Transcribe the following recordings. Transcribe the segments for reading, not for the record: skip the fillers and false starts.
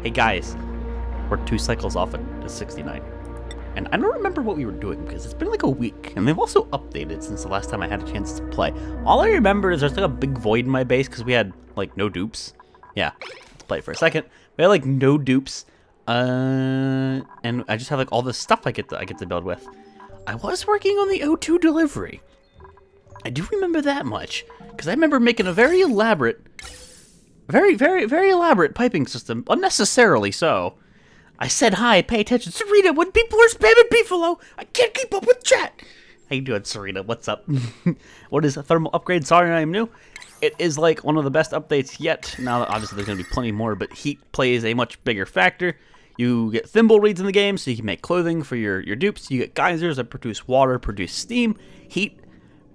Hey guys, we're 2 cycles off at 69. And I don't remember what we were doing because it's been like a week, and they've also updated since the last time I had a chance to play. All I remember is there's like a big void in my base because we had like no dupes. Yeah, let's play it for a second. We had like no dupes, and I just have like all this stuff I get to build with. I was working on the O2 delivery. I do remember that much because I remember making a very elaborate, very elaborate piping system, unnecessarily so. I said hi, pay attention. Serena, when people are spamming Beefalo, I can't keep up with chat. How you doing, Serena? What's up? What is a thermal upgrade? Sorry, I am new. It is like one of the best updates yet. Now, obviously, there's going to be plenty more, but heat plays a much bigger factor. You get thimble reeds in the game, so you can make clothing for your dupes. You get geysers that produce water, produce steam. Heat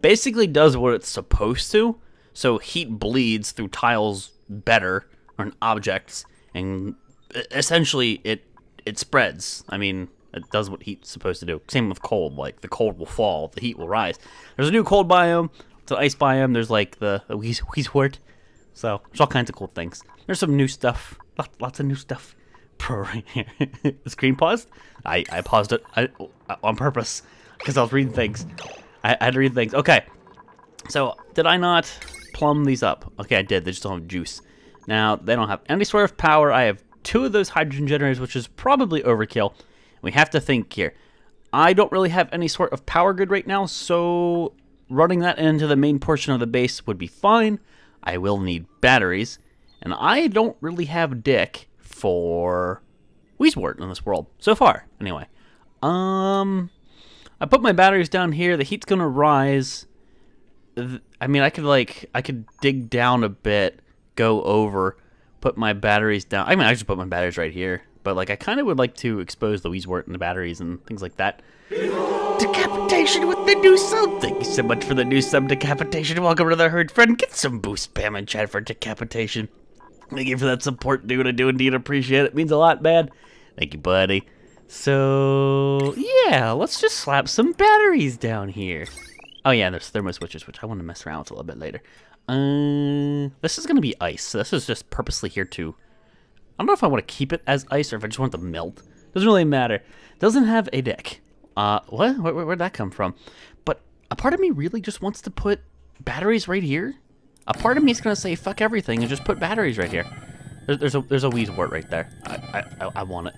basically does what it's supposed to. So heat bleeds through tiles better, or objects, and essentially it spreads. I mean, it does what heat's supposed to do. Same with cold. Like, the cold will fall, the heat will rise. There's a new cold biome. It's an ice biome. There's, like, the Weezwort. So, there's all kinds of cool things. There's some new stuff. Lots of new stuff. Pro right here. The screen paused? I paused it on purpose. Because I was reading things. I had to read things. Okay. So, did I not plumb these up? Okay, I did. They just don't have juice. Now, they don't have any sort of power. I have 2 of those hydrogen generators, which is probably overkill. We have to think here. I don't really have any sort of power grid right now, so running that into the main portion of the base would be fine. I will need batteries, and I don't really have dick for Weezwort in this world, so far, anyway. I put my batteries down here. The heat's gonna rise. I mean, I could dig down a bit, go over, put my batteries down. I mean, I just put my batteries right here. But, like, I kind of would like to expose the Weezwort and the batteries and things like that. Decapitation with the new sub. Thank you so much for the new sub, Decapitation. Welcome to the herd, friend. Get some boost spam in chat for Decapitation. Thank you for that support, dude. I do indeed appreciate it. It means a lot, man. Thank you, buddy. So, yeah, let's just slap some batteries down here. Oh, yeah, there's thermo switches, which I want to mess around with a little bit later. This is going to be ice. So this is just purposely here to... I don't know if I want to keep it as ice or if I just want it to melt. Doesn't really matter. Doesn't have a deck. What? Where'd that come from? But a part of me really just wants to put batteries right here. A part of me is going to say fuck everything and just put batteries right here. There's a Weezwort right there. I want it.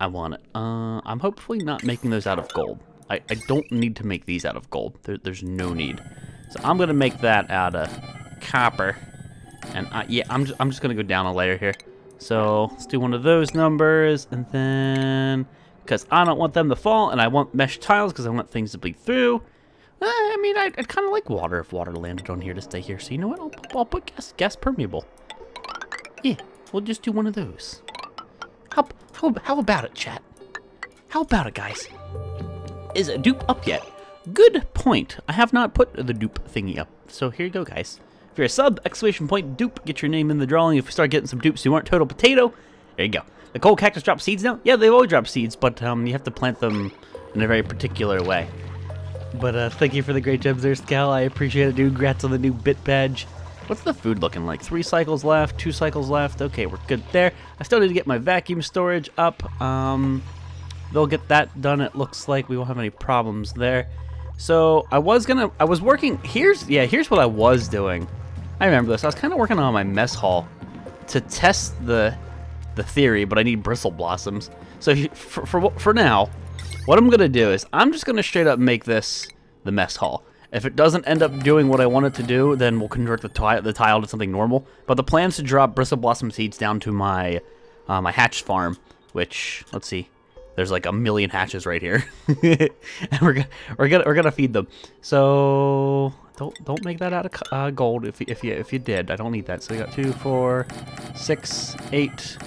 I want it. I'm hopefully not making those out of gold. I don't need to make these out of gold. There's no need. So I'm going to make that out of copper. And yeah, I'm just going to go down a layer here. So let's do one of those numbers, and then, because I don't want them to fall, and I want mesh tiles because I want things to bleed through. I mean, I'd kind of like water if water landed on here to stay here. So you know what? I'll put gas permeable. Yeah, we'll just do one of those. How about it, chat? How about it, guys? Is a dupe up yet? Good point. I have not put the dupe thingy up. So here you go, guys. If you're a sub, exclamation point, dupe, get your name in the drawing. If we start getting some dupes who aren't total potato, there you go. The cold cactus drop seeds now? Yeah, they've always dropped seeds, but you have to plant them in a very particular way. But thank you for the great gems there, Scal. I appreciate it, dude. Congrats on the new bit badge. What's the food looking like? 3 cycles left, 2 cycles left. Okay, we're good there. I still need to get my vacuum storage up. They'll get that done. It looks like we won't have any problems there. So I was working. Here's what I was doing. I remember this. I was kind of working on my mess hall to test the theory, but I need bristle blossoms. So for now, what I'm gonna do is I'm just gonna straight up make this the mess hall. If it doesn't end up doing what I want it to do, then we'll convert the tile to something normal. But the plan is to drop bristle blossom seeds down to my my hatch farm, which, let's see, there's like 1 million hatches right here, and we're gonna feed them. So don't make that out of gold if you did. I don't need that. So we got 2, 4, 6, 8,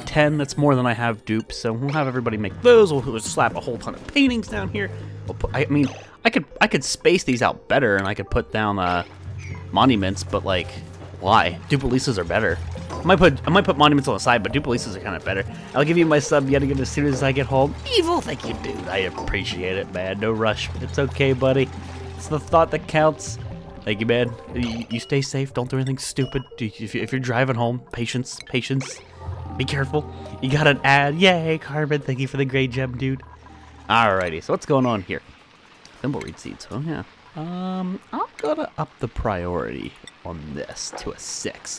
10. That's more than I have dupes. So we'll have everybody make those. We'll just slap a whole ton of paintings down here. We'll put, I mean, I could space these out better, and I could put down monuments. But like, why? Duplisas are better. I might put monuments on the side, but duplisas are kind of better. I'll give you my sub yet again as soon as I get home. Evil, thank you, dude. I appreciate it, man. No rush. It's okay, buddy. It's the thought that counts. Thank you, man. You stay safe. Don't do anything stupid. If you're driving home, patience. Be careful. You got an ad. Yay, Carbon. Thank you for the great gem, dude. Alrighty, so what's going on here? Thimbleweed seeds. Oh, yeah. I'm gonna up the priority on this to a 6.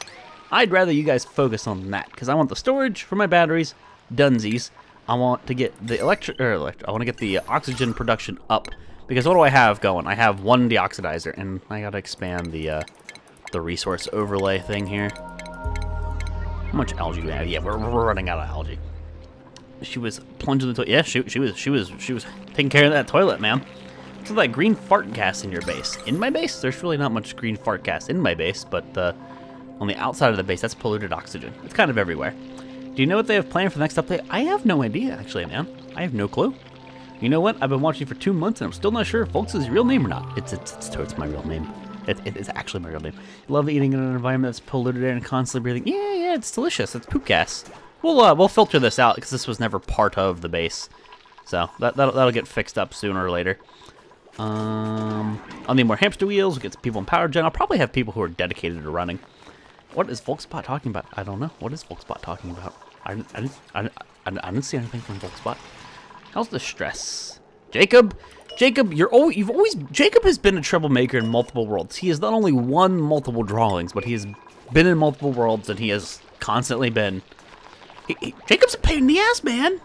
I'd rather you guys focus on that, because I want the storage for my batteries, dunsies. I want to get the I want to get the oxygen production up, because what do I have going? I have 1 deoxidizer, and I gotta expand the resource overlay thing here. How much algae do we have? Yeah, we're running out of algae. She was plunging the toilet. Yeah, she was taking care of that toilet, man. What's with that green fart gas in your base? In my base, there's really not much green fart gas in my base, but on the outside of the base, that's polluted oxygen. It's kind of everywhere. Do you know what they have planned for the next update? I have no idea, actually, man. I have no clue. You know what? I've been watching for 2 months, and I'm still not sure if Volx's real name or not. It's my real name. It's actually my real name. Love eating in an environment that's polluted and constantly breathing. Yeah, it's delicious. It's poop gas. We'll filter this out because this was never part of the base, so that'll get fixed up sooner or later. I'll need more hamster wheels. We'll get some people in power gen. I'll probably have people who are dedicated to running. What is Volxbot talking about? I don't know. What is Volxbot talking about? I didn't see anything from Volxbot. How's the stress? Jacob, Jacob has been a troublemaker in multiple worlds. He has not only won multiple drawings, but he has been in multiple worlds, and he has constantly been. Jacob's a pain in the ass, man.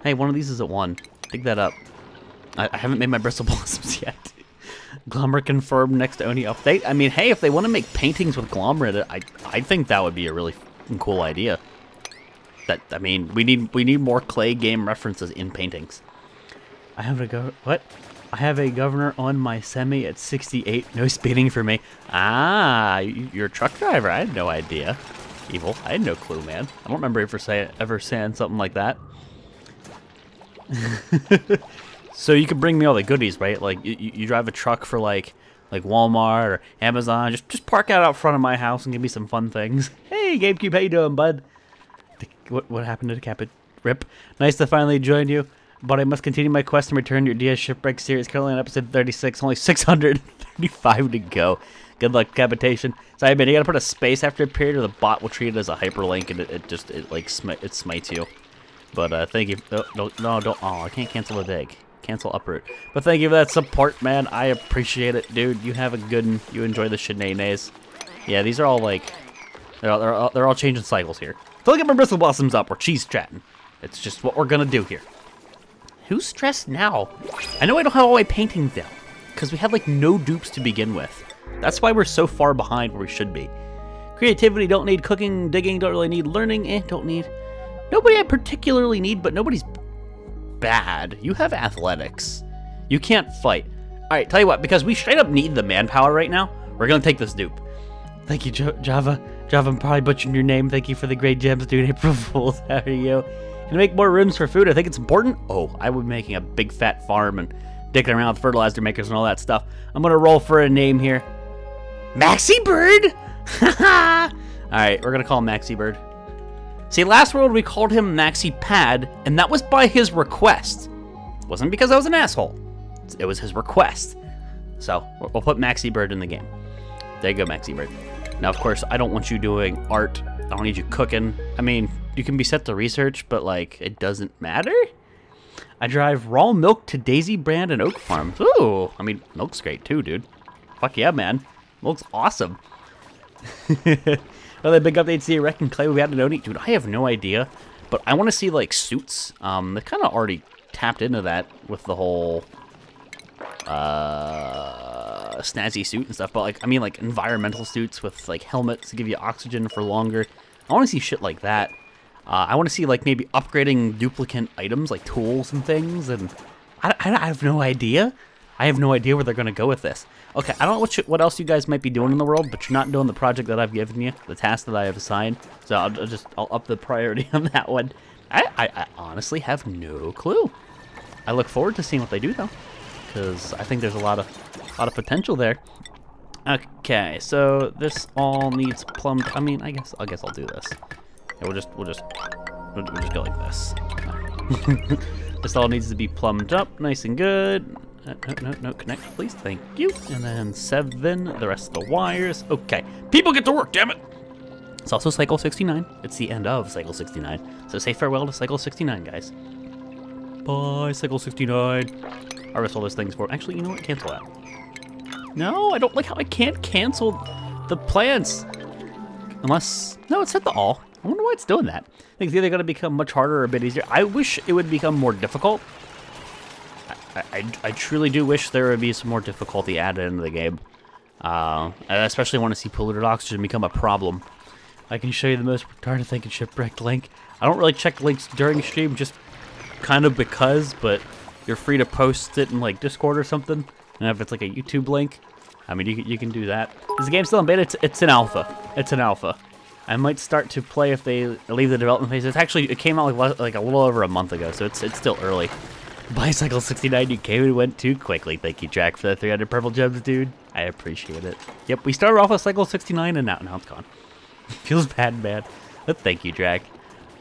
Hey, one of these is at 1. Dig that up. I haven't made my bristle blossoms yet. Glommer confirmed next Oni update. I mean, hey, if they want to make paintings with Glommer in it, I think that would be a really cool idea. I mean, we need more Klei game references in paintings. I have a governor on my semi at 68. No speeding for me. Ah, you're a truck driver. I had no idea. Evil. I had no clue, man. I don't remember ever saying something like that. So you can bring me all the goodies, right? Like you drive a truck for like Walmart or Amazon. Just park out front of my house and give me some fun things. Hey, GameCube, how you doing, bud? What happened to the Capit? Rip. Nice to finally join you, but I must continue my quest and return your DS Shipwreck series. Currently on episode 36, only 635 to go. Good luck, Capitation. Sorry, man, you gotta put a space after a period, or the bot will treat it as a hyperlink, and it smites you. But thank you. No, don't. Oh, I can't cancel a dig. Cancel uproot. But thank you for that support, man. I appreciate it, dude. You have a good one. You enjoy the shenanigans. Yeah, these are all like they're all changing cycles here. So look at my bristle blossoms up. We're cheese chatting. It's just what we're gonna do here. Who's stressed now? I know I don't have all my paintings down because we had like no dupes to begin with. That's why we're so far behind where we should be. Creativity, don't need cooking, digging, don't really need learning, don't need. Nobody I particularly need, but nobody's bad. You have athletics. You can't fight. Alright, tell you what, because we straight up need the manpower right now, we're gonna take this dupe. Thank you, Java. Java, I'm probably butchering your name. Thank you for the great gems, dude. April Fools, how are you? Can I make more rooms for food? I think it's important. Oh, I would be making a big fat farm and dicking around with fertilizer makers and all that stuff. I'm gonna roll for a name here. Maxi Bird? Alright, we're gonna call him Maxi Bird. See, last world we called him Maxi Pad, and that was by his request. It wasn't because I was an asshole. It was his request. So, we'll put Maxi Bird in the game. There you go, Maxi Bird. Now, of course, I don't want you doing art. I don't need you cooking. I mean, you can be set to research, but, like, it doesn't matter? I drive raw milk to Daisy Brand and Oak Farm. Ooh, I mean, milk's great too, dude. Fuck yeah, man. Milk's awesome. Well, the big updates here, Reckon Klei, we had to donate. Dude, I have no idea, but I want to see, like, suits. They kind of already tapped into that with the whole snazzy suit and stuff, but, like, I mean, like, environmental suits with, like, helmets to give you oxygen for longer. I want to see shit like that. I want to see, like, maybe upgrading duplicate items, like tools and things, and I have no idea. I have no idea where they're going to go with this. Okay, I don't know what else you guys might be doing in the world, but you're not doing the project that I've given you, the task that I have assigned, so I'll up the priority on that one. I honestly have no clue. I look forward to seeing what they do, though, because I think there's a lot of potential there. Okay, so this all needs plumbed. I mean, I guess I'll do this. Yeah, we'll just go like this. This all needs to be plumbed up, nice and good. No, connect, please. Thank you. And then 7, the rest of the wires. Okay, people get to work, damn it. It's also cycle 69. It's the end of cycle 69. So say farewell to cycle 69, guys. Bye, cycle 69. Harvest all those things for. Actually, you know what? Cancel that. No, I don't like how I can't cancel the plants. Unless, no, it set the all. I wonder why it's doing that. I think it's either going to become much harder or a bit easier. I wish it would become more difficult. I truly do wish there would be some more difficulty added into the game. I especially want to see polluted oxygen become a problem. I can show you the most retarded thing in shipwrecked link. I don't really check links during stream, just kind of because, but you're free to post it in like Discord or something. And if it's like a YouTube link, I mean, you can do that. Is the game still in beta? It's in alpha. It's in alpha. I might start to play if they leave the development phase. It came out like a little over a month ago, so it's still early. Bicycle 69, you came and went too quickly. Thank you, Jack, for the 300 purple gems, dude. I appreciate it. Yep, we started off with cycle 69, and now it's gone. Feels bad, man. But thank you, Jack.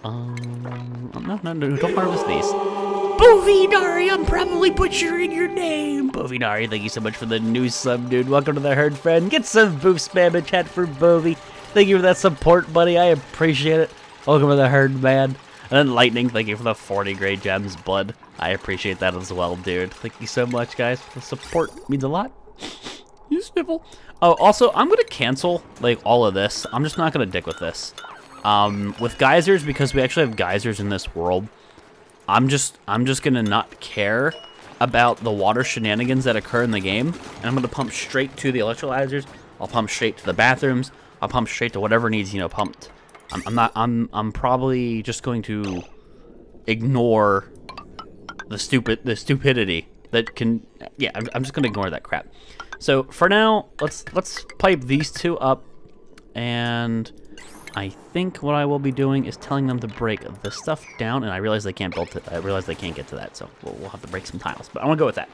No, don't harvest these. Bovinari, I'm probably butchering your name. Bovinari, thank you so much for the new sub, dude. Welcome to the herd, friend. Get some boof spam in chat for Bovi. Thank you for that support, buddy. I appreciate it. Welcome to the herd, man. And then Lightning, thank you for the 40 gray gems, bud. I appreciate that as well, dude. Thank you so much, guys. The support means a lot. You sniffle. Oh, also, I'm gonna cancel like all of this. I'm just not gonna dick with this. With geysers, because we actually have geysers in this world. I'm just gonna not care about the water shenanigans that occur in the game, and I'm gonna pump straight to the electrolyzers. I'll pump straight to the bathrooms. I'll pump straight to whatever needs, you know, pumped. I'm probably just going to ignore the stupidity that can. Yeah, I'm just gonna ignore that crap. So for now, let's pipe these two up, and I think what I will be doing is telling them to break this stuff down. And I realize they can't build it. I realize they can't get to that, so we'll have to break some tiles. But I want to go with that.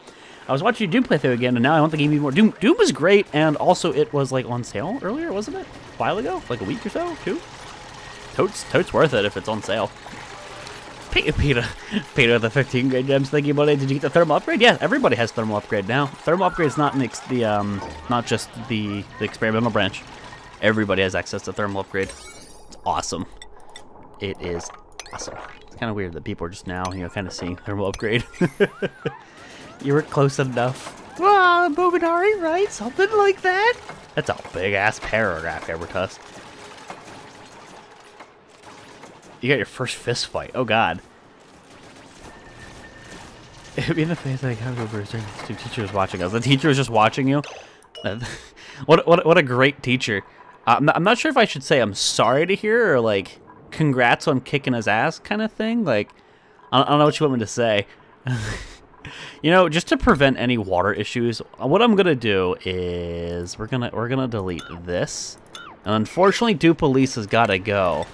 I was watching Doom playthrough again, and now I want the game even more. Doom was great, and also it was like on sale earlier, wasn't it? A while ago, like a week or so, too. Totes worth it if it's on sale. Peter, the 15 grade gems. Thank you, buddy. Did you get the thermal upgrade? Yeah, everybody has thermal upgrade now. Thermal upgrade is not not just the experimental branch. Everybody has access to thermal upgrade. It's awesome. It is awesome. It's kind of weird that people are just now, you know, kind of seeing thermal upgrade. You were close enough. Ah, Bovinari, right? Something like that. That's a big ass paragraph, Evertusk. You got your first fist fight. Oh God. It'd be in the face like I'm over. The teacher was watching us. The teacher was just watching you. What a great teacher. I'm not sure if I should say I'm sorry to hear or like congrats on kicking his ass kind of thing. Like I don't know what you want me to say. You know, just to prevent any water issues, what I'm gonna do is we're gonna delete this, and unfortunately, Dupolisa's gotta go,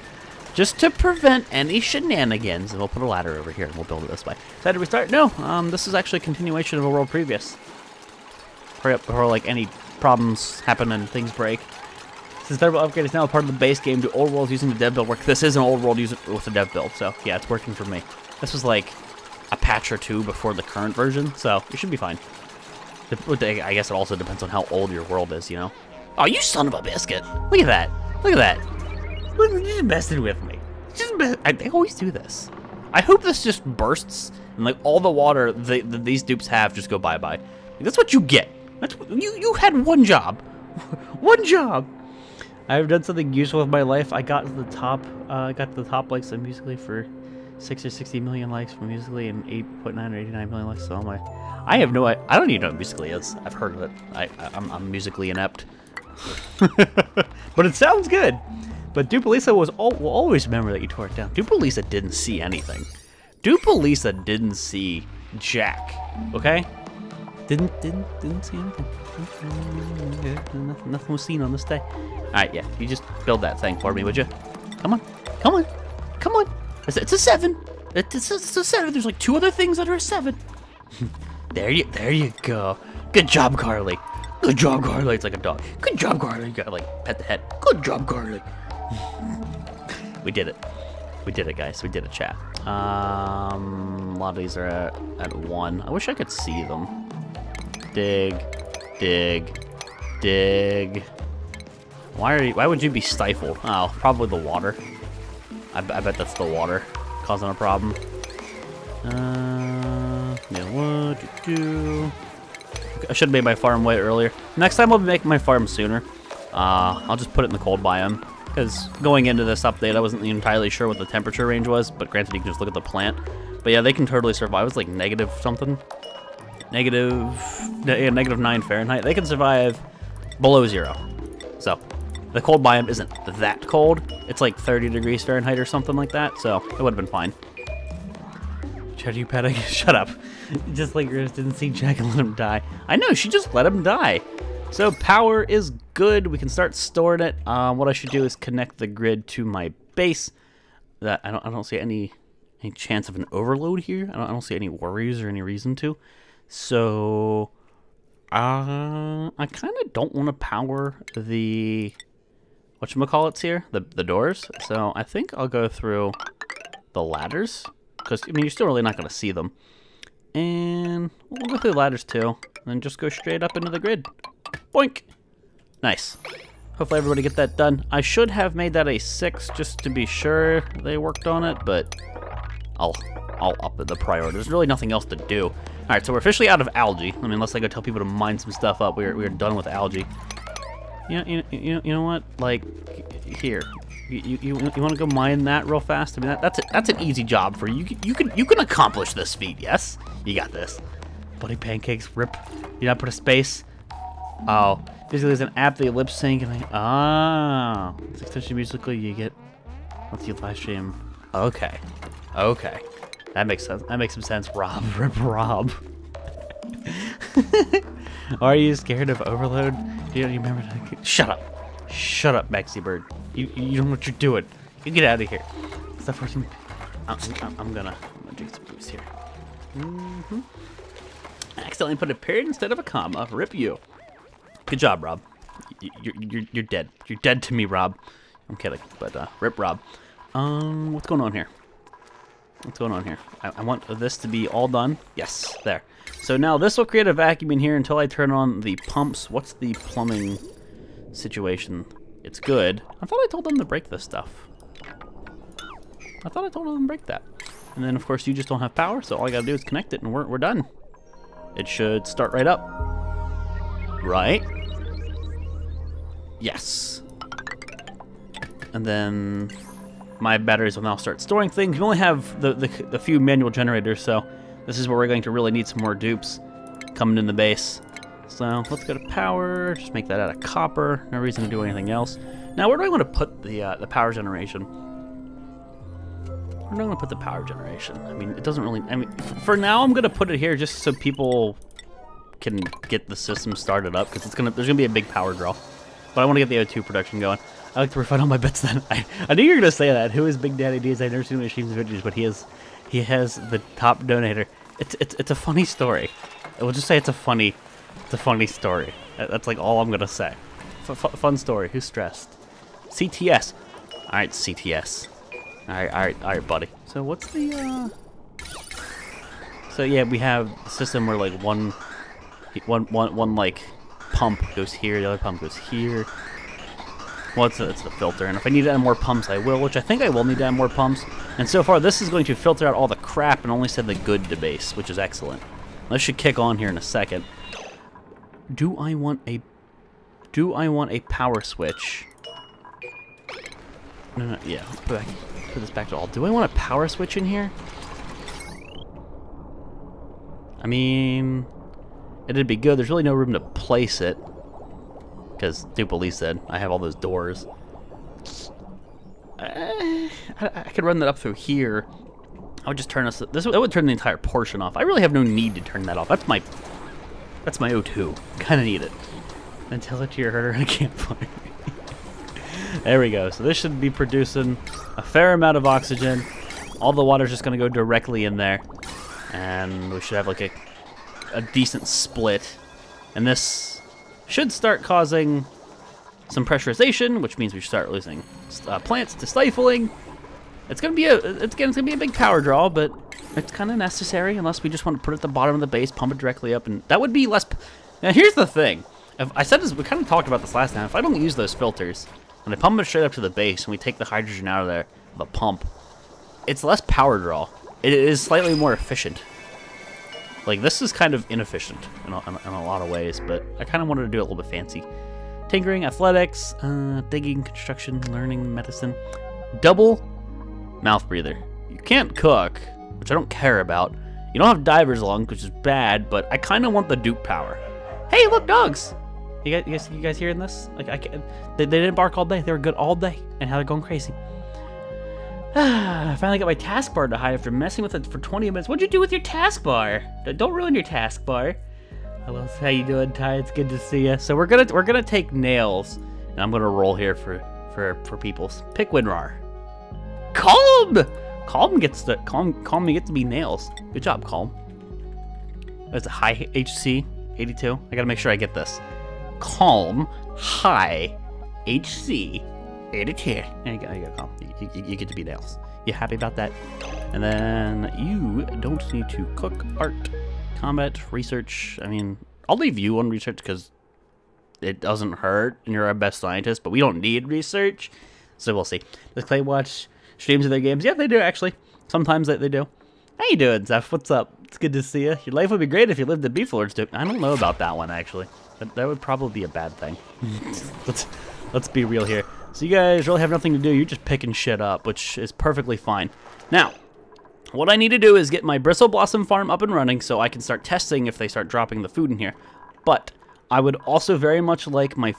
just to prevent any shenanigans. And we'll put a ladder over here, and we'll build it this way. So how did we start? No, this is actually a continuation of a world previous. Hurry up before like any problems happen and things break. Since Thermal Upgrade is now a part of the base game, do old worlds using the dev build work? This is an old world with a dev build, so yeah, it's working for me. This was like a patch or two before the current version, so it should be fine. I guess it also depends on how old your world is, you know? Oh, you son of a biscuit! Look at that! Look at that! You're just messing with me. They always do this. I hope this just bursts, and like all the water that these dupes have just go bye-bye. That's what you get. That's what, you had one job. One job! I've done something useful with my life. I got to the top, like some musically for 60 or 60 million likes for Musically and 8.9 or 89 million likes on my. I have no. I don't even know what Musically is. I've heard of it. I'm musically inept, but it sounds good. But Dupolisa will always remember that you tore it down. Dupolisa didn't see anything. Dupolisa didn't see Jack. Okay, didn't see anything. Nothing was seen on this day. All right, yeah. You just build that thing for me, would you? Come on, come on, come on. It's a 7. It's a 7. There's like 2 other things that are a 7. There you go. Good job, Carly. Good job, Carly. It's like a dog. Good job, Carly. You gotta like pet the head. Good job, Carly. We did it. We did it, guys. We did it, chat. A lot of these are at 1. I wish I could see them. Dig. Dig. Dig. Why would you be stifled? Oh, probably the water. I bet that's the water causing a problem. Yeah, what do? I should have made my farm way earlier. Next time I'll be making my farm sooner. I'll just put it in the cold biome, because going into this update I wasn't entirely sure what the temperature range was, but granted you can just look at the plant. But yeah, they can totally survive. It was like negative something. Negative 9 Fahrenheit. They can survive below 0. So the cold biome isn't that cold. It's like 30 degrees Fahrenheit or something like that, so it would have been fine. Chad, you petting? Shut up. Just like Rose didn't see Jack and let him die. I know, she just let him die. So power is good. We can start storing it. What I should do is connect the grid to my base. That I don't see any chance of an overload here. I don't see any worries or any reason to. So I kind of don't want to power the whatchamacallits here, the doors. So I think I'll go through the ladders, because I mean you're still really not going to see them. And we'll go through the ladders too, and then just go straight up into the grid. Boink! Nice. Hopefully everybody get that done. I should have made that a 6 just to be sure they worked on it, but I'll up the priority. There's really nothing else to do. All right, so we're officially out of algae. I mean, unless I go tell people to mine some stuff up, we're done with algae. You know what? Like, here. You want to go mine that real fast? I mean, that's an easy job for you. You can accomplish this feat. Yes, you got this. Buddy pancakes, rip. You not put a space. Oh, basically there's an app that you lip sync and it's extension musically. You get let's see live stream. Okay, that makes sense. That makes some sense. Rob, rip, Rob. Are you scared of overload? Do you remember that? Shut up, Maxi Bird. You don't know what you're doing. You get out of here. Stop forcing me. I'm gonna drink some booze here. I accidentally put a period instead of a comma. Rip you. Good job, Rob. You're dead. You're dead to me, Rob. I'm kidding, but rip Rob. What's going on here? What's going on here? I want this to be all done. Yes, there. So now this will create a vacuum in here until I turn on the pumps. What's the plumbing situation? It's good. I thought I told them to break this stuff. I thought I told them to break that. And then, of course, you just don't have power, so all I gotta do is connect it, and we're done. It should start right up. Right? Yes. And then my batteries will now start storing things. We only have the few manual generators, so this is where we're going to really need some more dupes coming in the base. So let's go to power. Just make that out of copper. No reason to do anything else. Now, where do I want to put the power generation? Where do I want to put the power generation? I mean, it doesn't really. I mean, for now, I'm gonna put it here just so people can get the system started up, because there's gonna be a big power draw. But I want to get the O2 production going. I like to refine all my bets then. I knew you were gonna say that. Who is Big Daddy D's? I've never seen machines videos, but he has the top donator. It's a funny story. We'll just say it's a funny story. That's like all I'm gonna say. Fun story. Who's stressed? CTS. All right, CTS. All right, buddy. So what's the? So yeah, we have the system where like one like pump goes here, the other pump goes here. Well, it's the filter, and if I need to add more pumps, I will, which I think I will need to add more pumps. And so far, this is going to filter out all the crap and only send the good to base, which is excellent. This should kick on here in a second. Do I want a power switch? No, yeah, let's put this back to all. Do I want a power switch in here? I mean, it'd be good. There's really no room to place it, because Dupolice said I have all those doors. I could run that up through here. I would just turn this. It would turn the entire portion off. I really have no need to turn that off. That's my O2. Kind of need it. Then tell it to your herder in a campfire. There we go. So this should be producing a fair amount of oxygen. All the water's just going to go directly in there, and we should have like a decent split. And this should start causing some pressurization, which means we should start losing plants to stifling. It's gonna be a big power draw, but it's kind of necessary unless we just want to put it at the bottom of the base, pump it directly up, and that would be less. Now here's the thing. If I said this, we kind of talked about this last time. If I don't use those filters, and I pump it straight up to the base, and we take the hydrogen out of there, the pump, it's less power draw. It is slightly more efficient. Like, this is kind of inefficient in a lot of ways, but I kind of wanted to do it a little bit fancy. Tinkering, athletics, digging, construction, learning, medicine. Double mouth breather. You can't cook, which I don't care about. You don't have diver's lung, which is bad, but I kind of want the dupe power. Hey, look, dogs! You guys hearing this? Like, they didn't bark all day. They were good all day, and now they're going crazy. I finally got my taskbar to hide after messing with it for 20 minutes. What'd you do with your taskbar? Don't ruin your taskbar. Hello, how you doing, Ty? It's good to see you. So we're gonna take nails, and I'm gonna roll here for peoples. Pick Winrar. Calm. Calm gets to be nails. Good job, Calm. That's a high HC 82. I gotta make sure I get this. Calm, high HC 82. There you go, Calm. You get to be nails. You happy about that? And then you don't need to cook, art, combat, research. I mean, I'll leave you on research because it doesn't hurt and you're our best scientist, but we don't need research. So we'll see. Does Klei watch streams of their games? Yeah, they do, actually. Sometimes they do. How you doing, Zeph? What's up? It's good to see you. Your life would be great if you lived at Beef Lords, dude. I don't know about that one, actually. That would probably be a bad thing. Let's be real here. So you guys really have nothing to do. You're just picking shit up, which is perfectly fine. Now, what I need to do is get my Bristle Blossom farm up and running so I can start testing if they start dropping the food in here. But I would also very much like my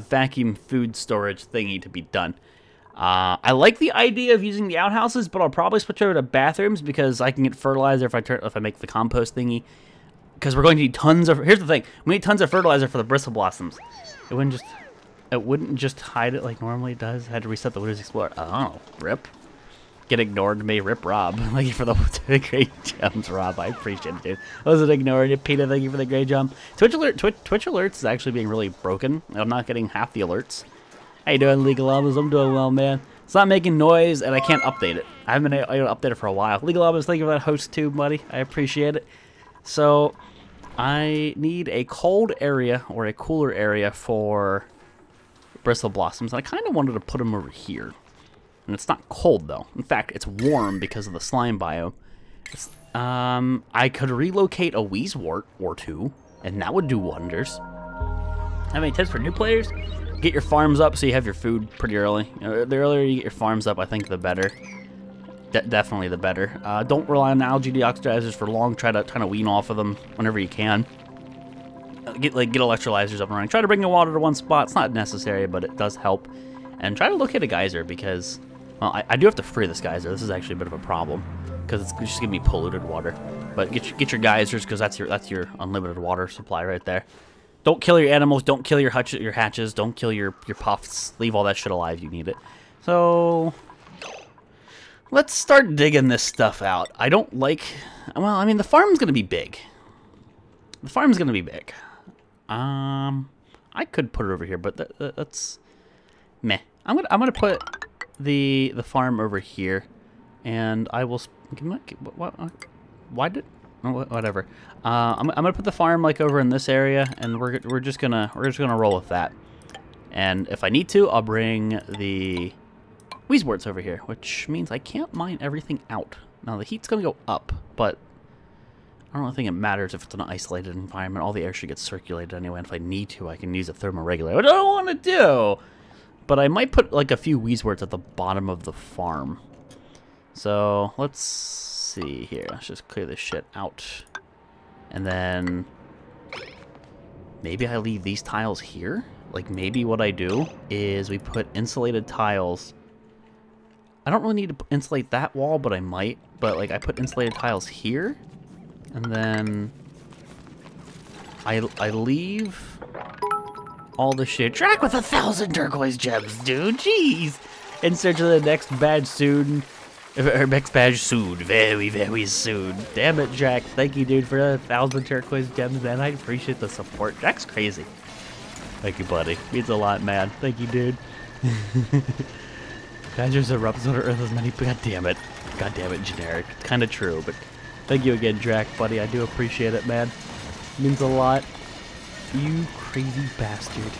vacuum food storage thingy to be done. I like the idea of using the outhouses, but I'll probably switch over to bathrooms because I can get fertilizer if I make the compost thingy. Because we're going to need tons of... Here's the thing. We need tons of fertilizer for the Bristle Blossoms. It wouldn't just hide it like normally it does. I had to reset the Winters Explorer. Oh, rip. Get ignored, may rip Rob. Thank you for the great gems, Rob. I appreciate it, dude. I wasn't ignoring you, Peter. Thank you for the great jump. Twitch alerts is actually being really broken. I'm not getting half the alerts. How you doing, Legal Albums? I'm doing well, man. It's not making noise, and I can't update it. I haven't been able to update it for a while. Legal Albums, thank you for that host too, buddy. I appreciate it. So, I need a cold area or a cooler area for Bristle Blossoms, and I kind of wanted to put them over here. And it's not cold, though. In fact, it's warm because of the slime biome. I could relocate a Wheezewort or two, and that would do wonders. Have any tips for new players? Get your farms up so you have your food pretty early. The earlier you get your farms up, I think the better. Definitely the better. Don't rely on algae deoxidizers for long. Try to wean off of them whenever you can. Get electrolyzers up and running. Try to bring the water to one spot. It's not necessary, but it does help. And try to locate a geyser because, well, I do have to free this geyser. This is actually a bit of a problem because it's just gonna be polluted water. But get your geysers because that's your unlimited water supply right there. Don't kill your animals. Don't kill your hatches. Don't kill your puffs. Leave all that shit alive. You need it. So let's start digging this stuff out. I don't like. Well, I mean, the farm's gonna be big. The farm's gonna be big. I could put it over here, but that's meh. I'm gonna put the farm over here, and I will. Why did? Whatever. I'm gonna put the farm like over in this area, and we're just gonna roll with that. And if I need to, I'll bring the Wheezeworts over here, which means I can't mine everything out. Now the heat's gonna go up, but I don't really think it matters if it's an isolated environment. All the air should get circulated anyway, and if I need to, I can use a thermoregulator, which I don't want to do. But I might put like a few Wheezeworts at the bottom of the farm. So let's see here. Let's just clear this shit out. And then maybe I leave these tiles here. Like maybe what I do is we put insulated tiles. I don't really need to insulate that wall, but I might. But like I put insulated tiles here. And then I leave all the shit. Track with 1,000 turquoise gems, dude. Jeez. In search of the next badge soon. Or next badge soon. Very, very soon. Damn it, Jack. Thank you, dude, for 1,000 turquoise gems, man. I appreciate the support. Jack's crazy. Thank you, buddy. Means a lot, man. Thank you, dude. Badgers erupts on Earth as many. God damn it. God damn it, generic. Kind of true, but thank you again, Drac, buddy. I do appreciate it, man. Means a lot. You crazy bastard.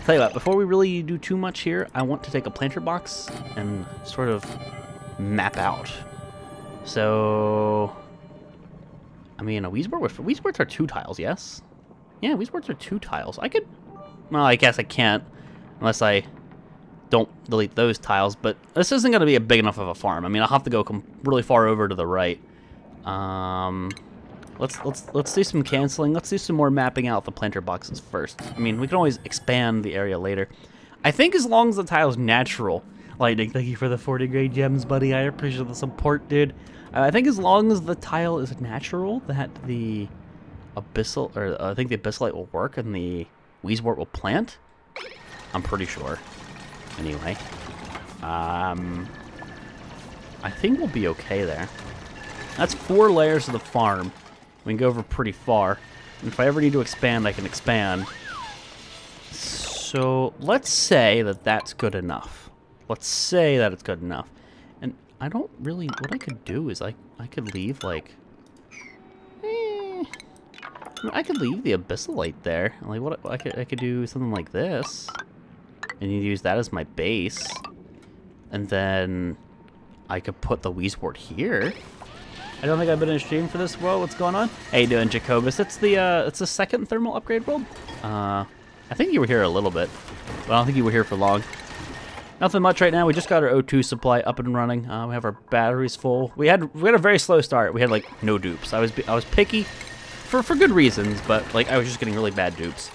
Tell you what, before we really do too much here, I want to take a planter box and sort of map out. So, I mean, a Weesborts are 2 tiles, yes? Yeah, Weesborts are 2 tiles. I could, well, I guess I can't unless I don't delete those tiles, but this isn't going to be a big enough of a farm. I mean, I'll have to go really far over to the right. Let's do some canceling. Let's do some more mapping out the planter boxes first. I mean, we can always expand the area later. I think as long as the tile's natural. Lightning, thank you for the 40 grade gems, buddy. I appreciate the support, dude. I think as long as the tile is natural, that the abyssal, or I think the abyssalite will work and the Weesbort will plant. I'm pretty sure. Anyway, I think we'll be okay there. That's 4 layers of the farm. We can go over pretty far. And if I ever need to expand, I can expand. So let's say that that's good enough. Let's say that it's good enough. And I don't really, what I could do is I could leave like, I could leave the abyssalite there. Like what I could do something like this. And you use that as my base. And then I could put the Weesbort here. I don't think I've been in a stream for this. Whoa, what's going on? How you doing, Jacobus? It's the second thermal upgrade world. I think you were here a little bit, but I don't think you were here for long. Nothing much right now. We just got our O2 supply up and running. We have our batteries full. We had a very slow start. We had like no dupes. I was picky for good reasons, but like I was just getting really bad dupes.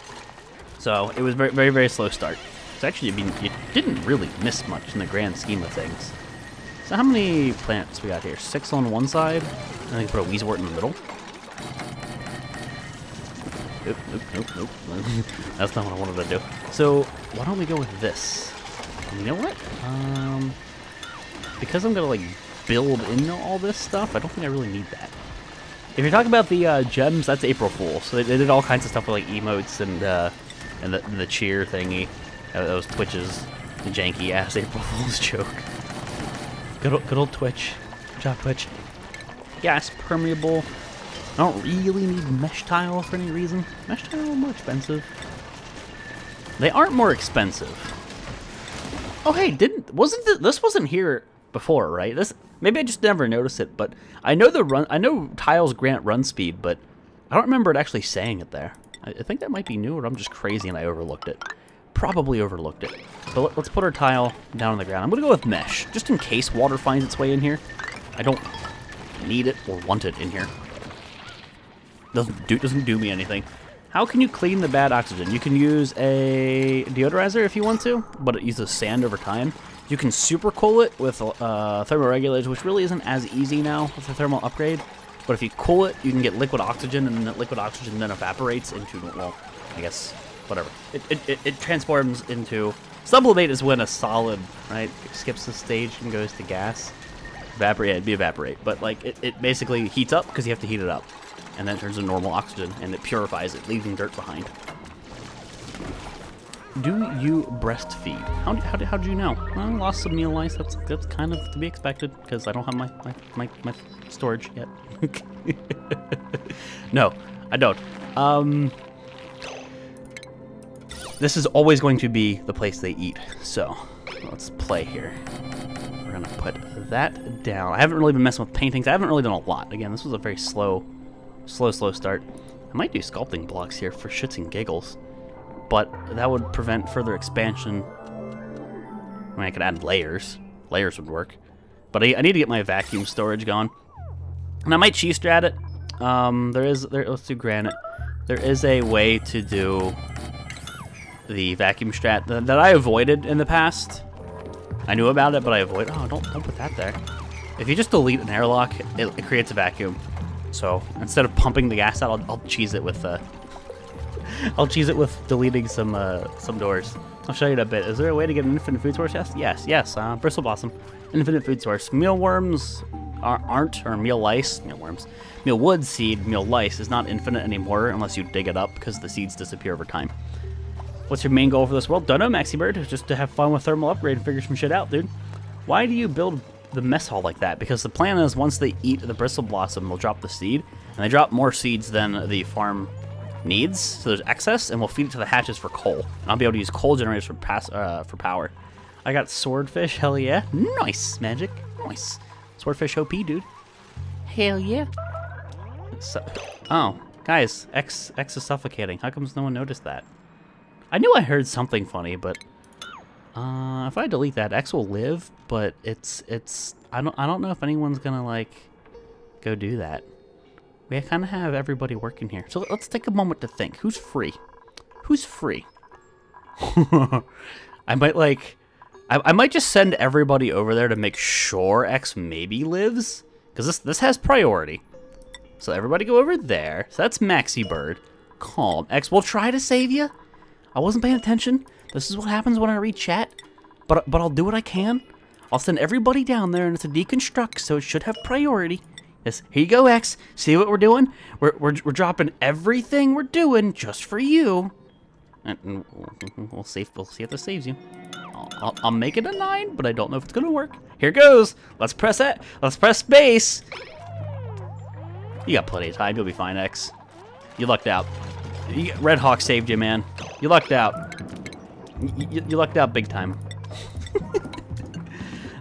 So it was very slow start. It's actually, I mean, you didn't really miss much in the grand scheme of things. So how many plants we got here? 6 on one side. I think put a Weesbort in the middle. Nope. That's not what I wanted to do. So why don't we go with this? You know what? Because I'm gonna like build into all this stuff, I don't think I really need that. If you're talking about the gems, that's April Fool. So they did all kinds of stuff with like emotes and the cheer thingy. Those Twitches, the janky ass April Fool's joke. Good old Twitch. Good job, Twitch. Gas permeable. I don't really need mesh tile for any reason. Mesh tile are more expensive. They aren't more expensive. Oh hey, this wasn't here before, right? Maybe I just never noticed it, but I know tiles grant run speed, but I don't remember it actually saying it there. I think that might be new, or I'm just crazy and I overlooked it. Probably overlooked it. But let's put our tile down on the ground. I'm gonna go with mesh, just in case water finds its way in here. I don't need it or want it in here. Doesn't do me anything. How can you clean the bad oxygen? You can use a deodorizer if you want to, but it uses sand over time. You can super cool it with thermoregulators, which really isn't as easy now with the thermal upgrade. But if you cool it, you can get liquid oxygen, and that liquid oxygen then evaporates into, well, I guess, whatever. It transforms into... Sublimate is when a solid, right, skips the stage and goes to gas. Evaporate, yeah, it'd be evaporate. But, like, it basically heats up because you have to heat it up. And then it turns to normal oxygen, and it purifies it, leaving dirt behind. Do you breastfeed? How'd you know? Well, I lost some meal ice. That's kind of to be expected because I don't have my storage yet. No, I don't. This is always going to be the place they eat. So let's play here. We're gonna put that down. I haven't really been messing with paintings. I haven't really done a lot. Again, this was a very slow start. I might do sculpting blocks here for shits and giggles, but that would prevent further expansion. I mean, I could add layers. Layers would work, but I need to get my vacuum storage going, and I might cheese strat it. Let's do granite. There is a way to do the vacuum strat that I avoided in the past. I knew about it, but I avoided. Oh, don't put that there. If you just delete an airlock, it creates a vacuum. So instead of pumping the gas out, I'll cheese it with deleting some doors. I'll show you in a bit. Is there a way to get an infinite food source? Yes. Bristle blossom, infinite food source. Mealworms aren't, or meal lice. Mealworms, mealwood seed, meal lice is not infinite anymore unless you dig it up because the seeds disappear over time. What's your main goal for this world? Don't know, Maxi Bird. Just to have fun with thermal upgrade and figure some shit out, dude. Why do you build the mess hall like that? Because the plan is once they eat the bristle blossom, they'll drop the seed, and they drop more seeds than the farm needs. So there's excess, and we'll feed it to the hatches for coal. And I'll be able to use coal generators for power. I got swordfish. Hell yeah. Nice, magic. Nice. Swordfish OP, dude. Hell yeah. So, oh, guys, X is suffocating. How comes no one noticed that? I knew I heard something funny, but if I delete that, X will live. But I don't know if anyone's gonna like go do that. We kind of have everybody working here, so let's take a moment to think. Who's free? Who's free? I might just send everybody over there to make sure X maybe lives, because this has priority. So everybody go over there. So that's Maxi Bird. Calm. X will try to save you. I wasn't paying attention. This is what happens when I read chat. But I'll do what I can. I'll send everybody down there, and it's a deconstruct, so it should have priority. Yes, here you go, X. See what we're doing? We're dropping everything we're doing just for you. And we'll see if this saves you. I'll make it a 9, but I don't know if it's gonna work. Here goes. Let's press it. Let's press space. You got plenty of time. You'll be fine, X. You lucked out. Red Hawk saved you, man. You lucked out. You lucked out big time.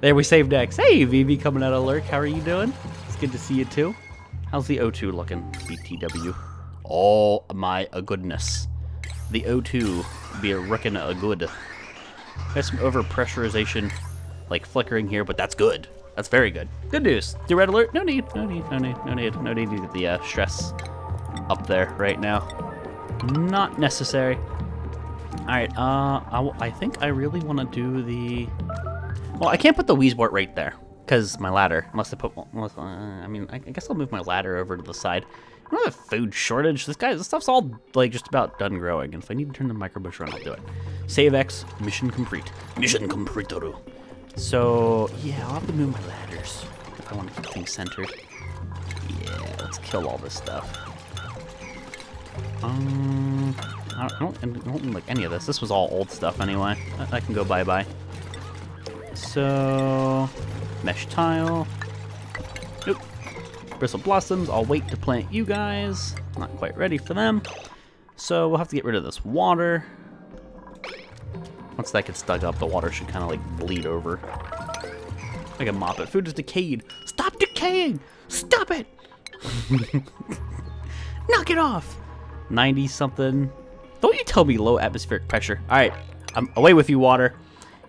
There, we saved X. Hey, Vivi coming out of Lurk. How are you doing? It's good to see you too. How's the O2 looking? BTW. Oh my goodness. The O2 be a rickin' a good. There's some overpressurization, like flickering here, but that's good. That's very good. Good news. Do red alert? No need. No need. No need. No need. No need to get the stress up there right now. Not necessary. All right. I think I really want to do the. Well, I can't put the Weezebort right there because my ladder. Unless I put. I mean, I guess I'll move my ladder over to the side. I don't have a food shortage. This stuff's all like just about done growing. And if I need to turn the microbush on, I'll do it. Save X. Mission complete. Mission complete. So yeah, I'll have to move my ladders if I want to keep things centered. Yeah, let's kill all this stuff. I don't like any of this. This was all old stuff anyway. I can go bye-bye. So, mesh tile. Nope. Bristle blossoms. I'll wait to plant you guys. Not quite ready for them. So we'll have to get rid of this water. Once that gets dug up, the water should kind of like bleed over. I can mop it. Food is decayed. Stop decaying! Stop it! Knock it off! 90 something. Don't you tell me low atmospheric pressure. Alright, I'm away with you, water.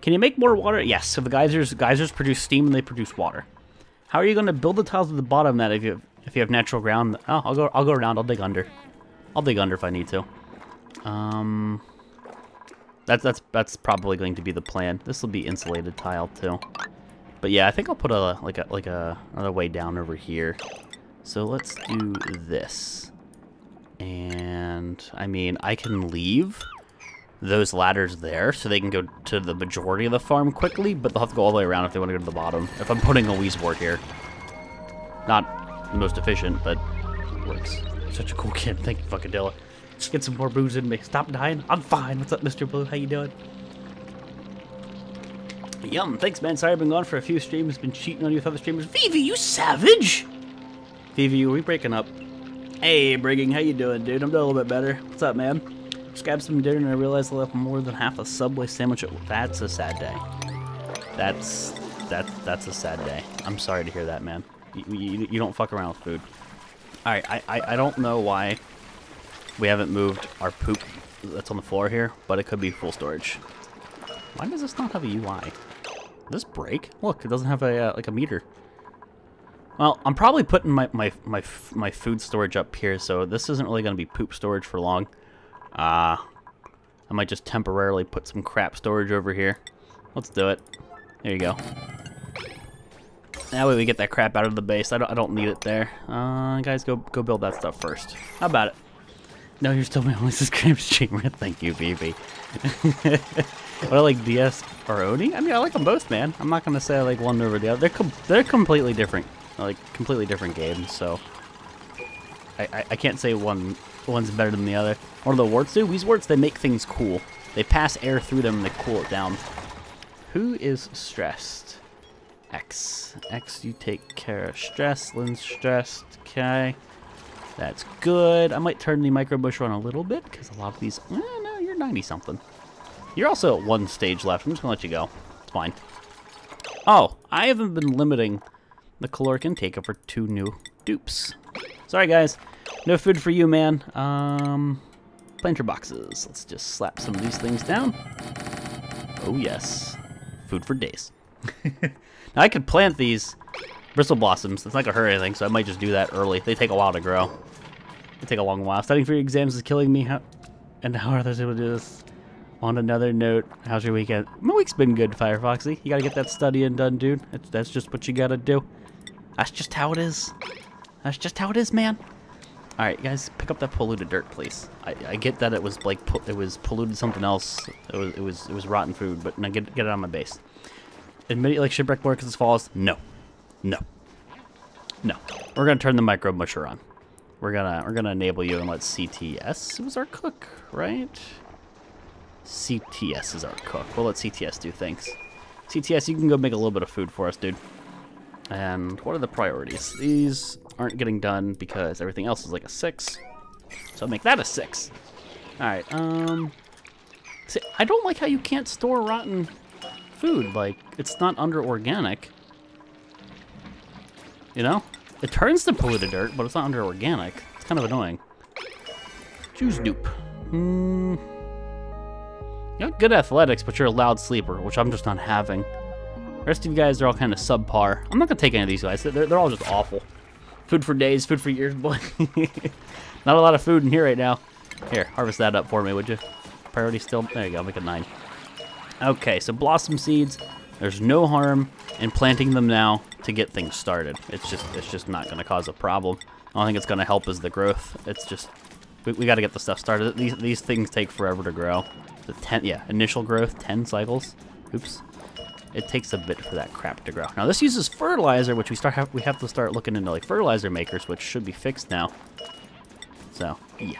Can you make more water? Yes, so the geysers produce steam and they produce water. How are you going to build the tiles at the bottom of that if you have natural ground? Oh, I'll go around. I'll dig under. I'll dig under if I need to. That's probably going to be the plan. This will be insulated tile too. But yeah, I think I'll put another way down over here. So let's do this. And I mean, I can leave those ladders there so they can go to the majority of the farm quickly, but they'll have to go all the way around if they want to go to the bottom. If I'm putting a Weezebort here. Not the most efficient, but works. Such a cool kid. Thank you, fucking Dilla. Just get some more booze in me. Stop dying. I'm fine. What's up, Mr. Blue? How you doing? Yum. Thanks, man. Sorry I've been gone for a few streams. Been cheating on you with other streamers. Vivi, you savage! Vivi, are we breaking up? Hey, Brigging. How you doing, dude? I'm doing a little bit better. What's up, man? Just grabbed some dinner and I realized I left more than half a Subway sandwich. That's a sad day. That's a sad day. I'm sorry to hear that, man. You don't fuck around with food. Alright, I don't know why we haven't moved our poop that's on the floor here, but it could be full storage. Why does this not have a UI? Did this break? Look, it doesn't have a like a meter. Well, I'm probably putting my food storage up here, so this isn't really going to be poop storage for long. I might just temporarily put some crap storage over here. Let's do it. There you go. That way we get that crap out of the base. I don't need it there. Guys, go build that stuff first. How about it? No, you're still my only subscribed streamer. Thank you, BB. What I like, DS or Oni? I mean, I like them both, man. I'm not gonna say I like one over the other. They're completely different, like completely different games. So I can't say one's better than the other. What do the warts do? These warts, they make things cool. They pass air through them and they cool it down. Who is stressed? X. X, you take care of stress. Lynn's stressed. Okay. That's good. I might turn the micro busher on a little bit because a lot of these. No, you're 90 something. You're also at 1 stage left. I'm just gonna let you go. It's fine. Oh, I haven't been limiting the caloric intake for 2 new dupes. Sorry, guys. No food for you, man. Planter boxes. Let's just slap some of these things down. Oh, yes. Food for days. Now, I could plant these bristle blossoms. It's not going to hurt anything, so I might just do that early. They take a while to grow. They take a long while. Studying for your exams is killing me. How are others able to do this? On another note, how's your weekend? My week's been good, Firefoxy. You got to get that studying done, dude. That's just what you got to do. That's just how it is. That's just how it is, man. All right, guys, pick up that polluted dirt, please. I get that it was like it was polluted something else. It was rotten food, but now get it on my base. Admit you like shipwreck more because it's falls. No. We're gonna turn the micro musher on. We're gonna enable you and let CTS was our cook, right? CTS is our cook. We'll let CTS do things. CTS, you can go make a little bit of food for us, dude. And what are the priorities? These aren't getting done because everything else is like a 6. So make that a 6. Alright, see, I don't like how you can't store rotten food. Like, it's not under organic. You know? It turns to polluted dirt, but it's not under organic. It's kind of annoying. Choose dupe. You got good athletics, but you're a loud sleeper, which I'm just not having. The rest of you guys are all kind of subpar. I'm not going to take any of these guys. They're all just awful. Food for days, food for years, boy. Not a lot of food in here right now. Here, harvest that up for me, would you? Priority still. There you go, make it 9. Okay, so blossom seeds. There's no harm in planting them now to get things started. It's just not going to cause a problem. I don't think it's going to help is the growth. It's just we got to get the stuff started. These things take forever to grow. Initial growth 10 cycles. Oops. It takes a bit for that crap to grow. Now this uses fertilizer, which we have to start looking into like fertilizer makers, which should be fixed now. So yeah.